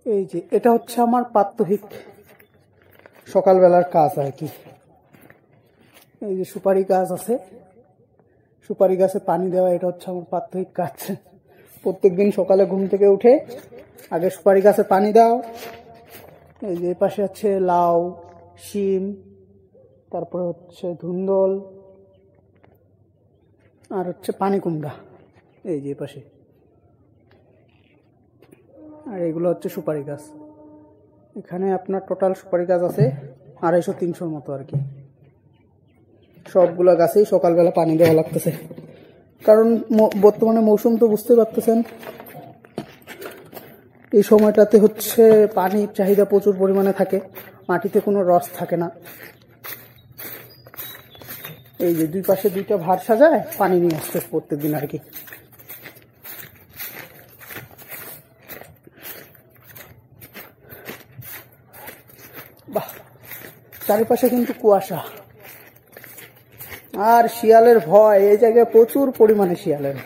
এই যে এটা হচ্ছে আমার প্রাত্যহিক সকালবেলার কাজ আর কি। এই যে সুপারি গাছ আছে, সুপারি গাছে পানি দেওয়া, এটা হচ্ছে আমার প্রাত্যহিক কাজ। প্রত্যেকদিন সকালে ঘুম থেকে উঠে আগে সুপারি গাছে পানি দাও। এই যে পাশে হচ্ছে লাউ, শিম, তারপরে হচ্ছে ধুন্দল, আর হচ্ছে পানি কুমড়া এই যে পাশে। আর এগুলো হচ্ছে সুপারি গাছ। এখানে আপনার টোটাল সুপারি গাছ আছে 250-300 মতো আর কি। সবগুলো গাছেই সকালবেলা পানি দেওয়া লাগতেছে, কারণ বর্তমানে মৌসুম তো বুঝতে পারতেছেন, এই সময়টাতে হচ্ছে পানির চাহিদা প্রচুর পরিমাণে থাকে, মাটিতে কোনো রস থাকে না। এই যে দুই পাশে দুইটা ভার সাজায় পানি নিয়ে আসছে প্রত্যেকদিন আর কি। বাহ, চারিপাশে কিন্তু কুয়াশা আর শিয়ালের ভয়, এই জায়গায় প্রচুর পরিমাণে শিয়ালের।